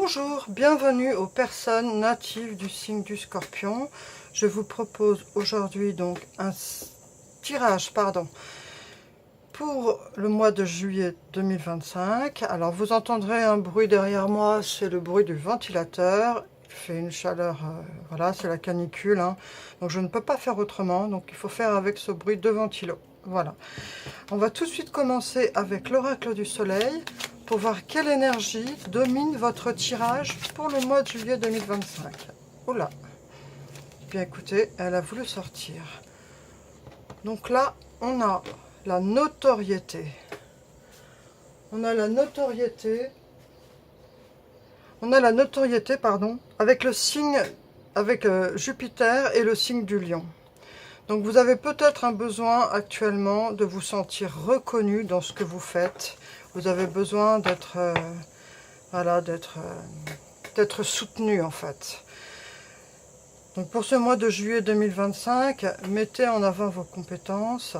Bonjour, bienvenue aux personnes natives du signe du Scorpion. Je vous propose aujourd'hui donc un tirage pour le mois de juillet 2025. Alors vous entendrez un bruit derrière moi, c'est le bruit du ventilateur. Il fait une chaleur, voilà, c'est la canicule, hein. Donc je ne peux pas faire autrement, donc il faut faire avec ce bruit de ventilo. Voilà. On va tout de suite commencer avec l'oracle du soleil pour voir quelle énergie domine votre tirage pour le mois de juillet 2025. Oula. Bien écoutez, elle a voulu sortir. Donc là, on a la notoriété. On a la notoriété, pardon, avec le signe, avec Jupiter et le signe du lion. Donc vous avez peut-être un besoin actuellement de vous sentir reconnu dans ce que vous faites. Vous avez besoin d'être voilà, d'être soutenu en fait. Donc pour ce mois de juillet 2025, mettez en avant vos compétences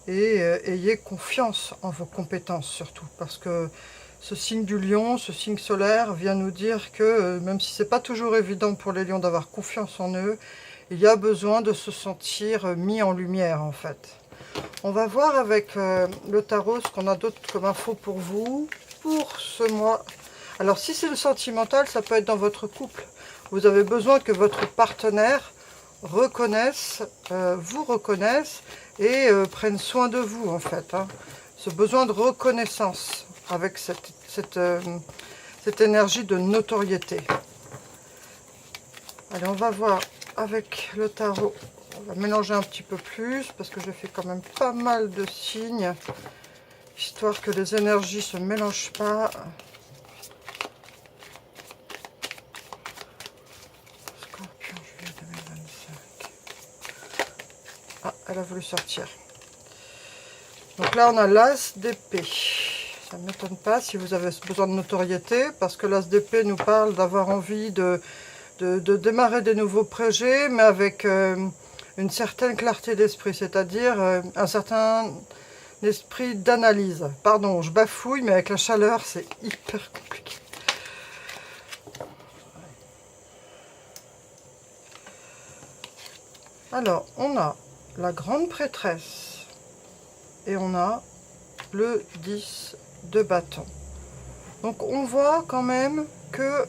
et ayez confiance en vos compétences surtout. Parce que ce signe du lion, ce signe solaire vient nous dire que même si ce n'est pas toujours évident pour les lions d'avoir confiance en eux, il y a besoin de se sentir mis en lumière en fait. On va voir avec le tarot ce qu'on a d'autre comme info pour vous, pour ce mois. Alors si c'est le sentimental, ça peut être dans votre couple. Vous avez besoin que votre partenaire reconnaisse, vous reconnaisse et prenne soin de vous en fait. Hein. Ce besoin de reconnaissance avec cette énergie de notoriété. Allez, on va voir avec le tarot. On va mélanger un petit peu plus parce que je fais quand même pas mal de signes, histoire que les énergies ne se mélangent pas. Scorpion, juillet 2025. Ah, elle a voulu sortir. Donc là, on a l'as d'épée. Ça ne m'étonne pas si vous avez besoin de notoriété, parce que l'as d'épée nous parle d'avoir envie de démarrer des nouveaux projets, mais avec une certaine clarté d'esprit, c'est-à-dire un certain esprit d'analyse. Pardon, je bafouille, mais avec la chaleur, c'est hyper compliqué. Alors, on a la grande prêtresse et on a le 10 de bâton. Donc, on voit quand même que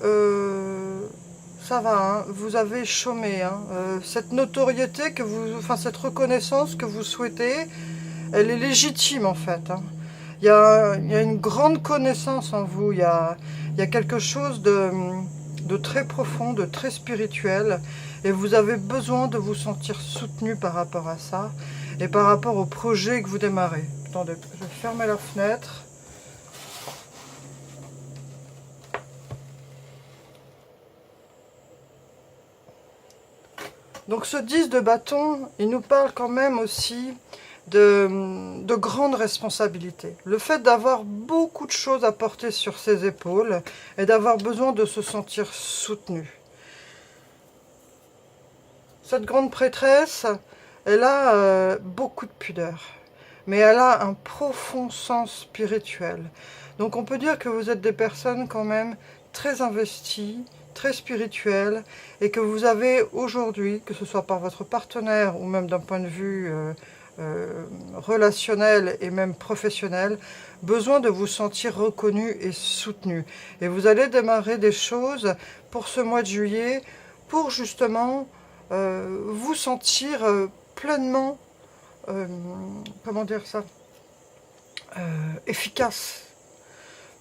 ça va, hein, vous avez chômé. Hein, cette notoriété, cette reconnaissance que vous souhaitez, elle est légitime en fait. Hein. Il y a une grande connaissance en vous, il y a quelque chose de très profond, de très spirituel, et vous avez besoin de vous sentir soutenu par rapport à ça, et par rapport au projet que vous démarrez. Attendez, je vais fermer la fenêtre. Donc ce 10 de bâton, il nous parle quand même aussi de grandes responsabilités. Le fait d'avoir beaucoup de choses à porter sur ses épaules et d'avoir besoin de se sentir soutenu. Cette grande prêtresse, elle a beaucoup de pudeur, mais elle a un profond sens spirituel. Donc on peut dire que vous êtes des personnes quand même très investies, très spirituelles, et que vous avez aujourd'hui, que ce soit par votre partenaire ou même d'un point de vue relationnel et même professionnel, besoin de vous sentir reconnu et soutenu. Et vous allez démarrer des choses pour ce mois de juillet pour justement vous sentir pleinement, comment dire ça, efficace,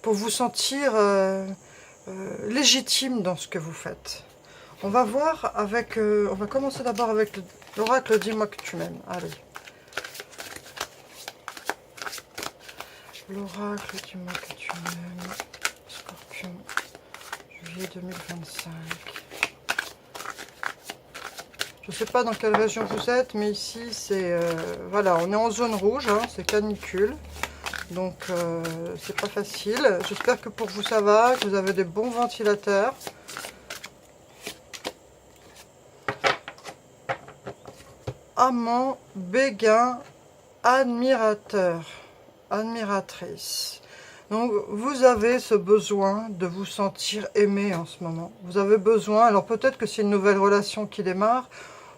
pour vous sentir légitime dans ce que vous faites. On va voir avec, on va commencer d'abord avec l'oracle Dis-moi que tu m'aimes. Allez. L'oracle Dis-moi que tu m'aimes. Scorpion, juillet 2025. Je ne sais pas dans quelle région vous êtes, mais ici, c'est voilà, on est en zone rouge, hein, c'est canicule. Donc, c'est pas facile. J'espère que pour vous, ça va, que vous avez des bons ventilateurs. Amant, béguin, admirateur, admiratrice. Donc, vous avez ce besoin de vous sentir aimé en ce moment. Vous avez besoin, alors peut-être que c'est une nouvelle relation qui démarre,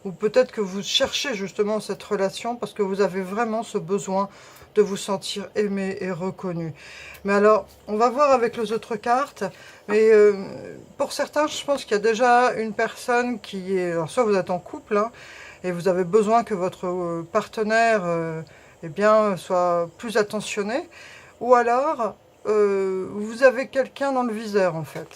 ou peut-être que vous cherchez justement cette relation parce que vous avez vraiment ce besoin de vous sentir aimé et reconnu. Mais alors, on va voir avec les autres cartes, mais pour certains, je pense qu'il y a déjà une personne qui est... Alors, soit vous êtes en couple, hein, et vous avez besoin que votre partenaire eh bien, soit plus attentionné, ou alors vous avez quelqu'un dans le viseur en fait.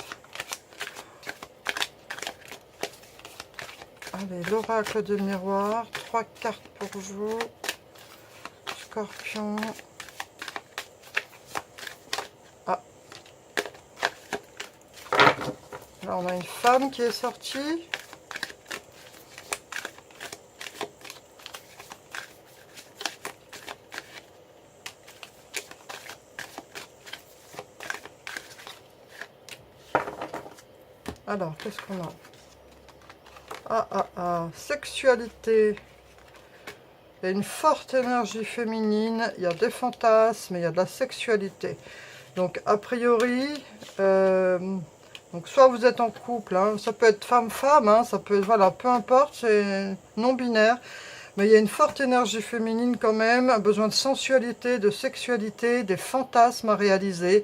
Allez, l'oracle de miroir, 3 cartes pour vous, Scorpion. Ah, là on a une femme qui est sortie. Alors, qu'est-ce qu'on a? Sexualité. Il y a une forte énergie féminine, il y a des fantasmes, il y a de la sexualité. Donc, a priori, donc soit vous êtes en couple, hein, ça peut être femme-femme, hein, ça peut être, voilà, peu importe, c'est non-binaire. Mais il y a une forte énergie féminine quand même, un besoin de sensualité, de sexualité, des fantasmes à réaliser.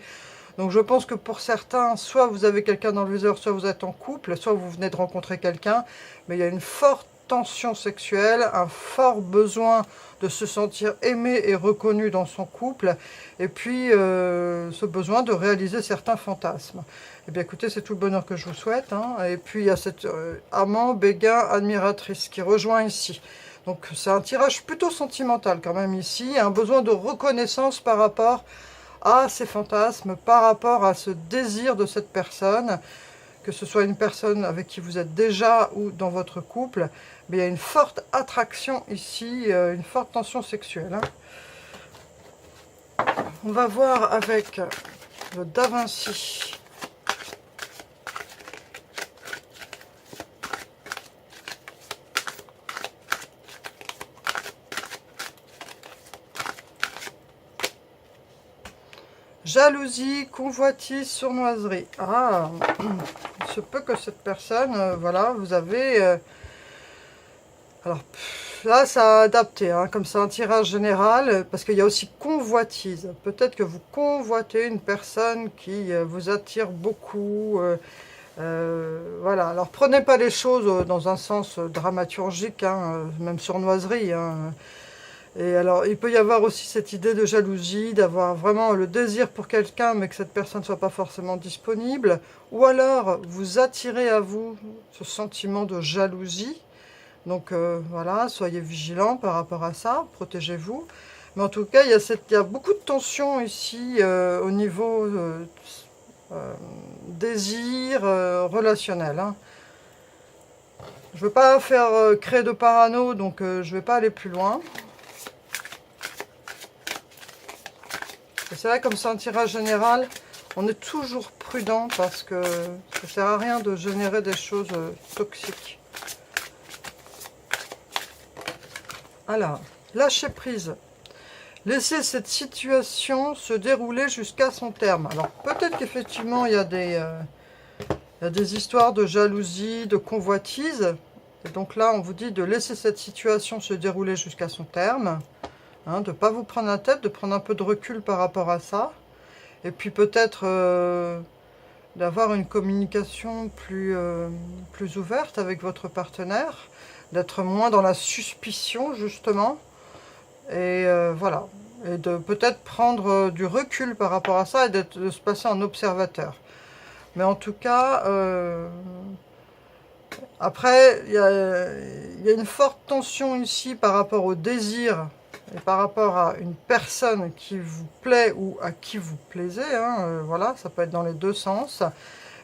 Donc je pense que pour certains, soit vous avez quelqu'un dans le viseur, soit vous êtes en couple, soit vous venez de rencontrer quelqu'un, mais il y a une forte tension sexuelle, un fort besoin de se sentir aimé et reconnu dans son couple, et puis ce besoin de réaliser certains fantasmes. Eh bien écoutez, c'est tout le bonheur que je vous souhaite, hein. Et puis il y a cette amant, béguin, admiratrice qui rejoint ici. Donc c'est un tirage plutôt sentimental quand même ici, un besoin de reconnaissance par rapport à ces fantasmes, par rapport à ce désir de cette personne, que ce soit une personne avec qui vous êtes déjà ou dans votre couple, mais il y a une forte attraction ici, une forte tension sexuelle. Hein. On va voir avec le Da Vinci. Jalousie, convoitise, sournoiserie. Ah, il se peut que cette personne, voilà, vous avez... alors, là, ça a adapté, hein, comme c'est un tirage général, parce qu'il y a aussi convoitise. Peut-être que vous convoitez une personne qui vous attire beaucoup. Voilà, alors prenez pas les choses dans un sens dramaturgique, hein, même sournoiserie, hein. Et alors, il peut y avoir aussi cette idée de jalousie, d'avoir vraiment le désir pour quelqu'un, mais que cette personne ne soit pas forcément disponible. Ou alors, vous attirez à vous ce sentiment de jalousie. Donc, voilà, soyez vigilants par rapport à ça, protégez-vous. Mais en tout cas, il y a beaucoup de tension ici au niveau désir relationnel. Hein. Je ne veux pas faire créer de parano, donc je ne vais pas aller plus loin. C'est vrai, comme c'est un tirage général, on est toujours prudent parce que ça ne sert à rien de générer des choses toxiques. Alors, lâcher prise. Laisser cette situation se dérouler jusqu'à son terme. Alors, peut-être qu'effectivement, il y a des histoires de jalousie, de convoitise. Et donc là, on vous dit de laisser cette situation se dérouler jusqu'à son terme. Hein, de ne pas vous prendre la tête, de prendre un peu de recul par rapport à ça. Et puis peut-être d'avoir une communication plus ouverte avec votre partenaire. D'être moins dans la suspicion, justement. Et voilà. Et de peut-être prendre du recul par rapport à ça et de se passer en observateur. Mais en tout cas, après, il y a une forte tension ici par rapport au désir et par rapport à une personne qui vous plaît ou à qui vous plaisez. Hein, voilà, ça peut être dans les deux sens.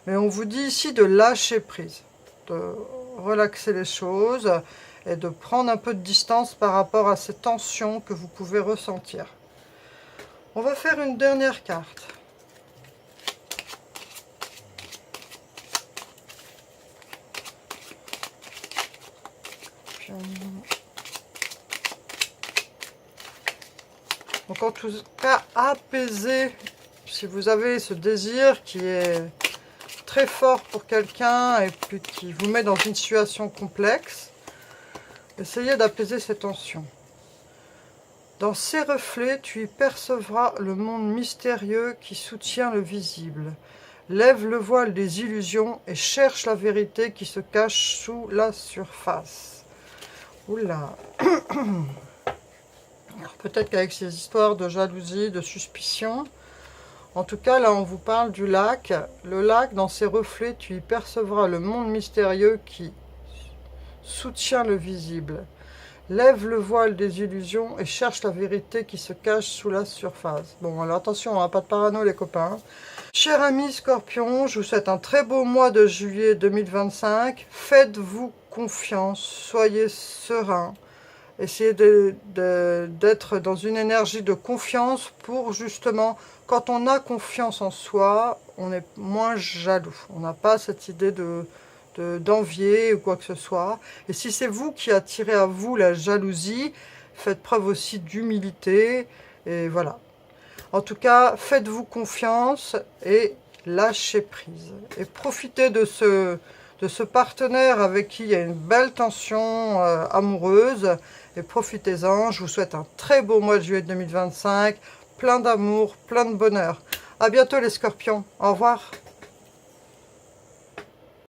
Mais on vous dit ici de lâcher prise, de relaxer les choses et de prendre un peu de distance par rapport à ces tensions que vous pouvez ressentir. On va faire une dernière carte. Donc en tout cas, apaiser Si vous avez ce désir qui est très fort pour quelqu'un et puis qui vous met dans une situation complexe, essayez d'apaiser ces tensions. Dans ces reflets, tu y percevras le monde mystérieux qui soutient le visible. Lève le voile des illusions et cherche la vérité qui se cache sous la surface. Oula. Peut-être qu'avec ces histoires de jalousie, de suspicion, en tout cas là on vous parle du lac. Le lac, dans ses reflets, tu y percevras le monde mystérieux qui soutient le visible. Lève le voile des illusions et cherche la vérité qui se cache sous la surface. Bon, alors attention, hein, pas de parano les copains. Chers amis Scorpion, je vous souhaite un très beau mois de juillet 2025. Faites-vous confiance, soyez serein. Essayez d'être dans une énergie de confiance pour justement, quand on a confiance en soi, on est moins jaloux. On n'a pas cette idée d'envier ou quoi que ce soit. Et si c'est vous qui attirez à vous la jalousie, faites preuve aussi d'humilité. Et voilà. En tout cas, faites-vous confiance et lâchez prise. Et profitez de ce partenaire avec qui il y a une belle tension amoureuse. Et profitez-en. Je vous souhaite un très beau mois de juillet 2025. Plein d'amour, plein de bonheur. À bientôt les Scorpions. Au revoir.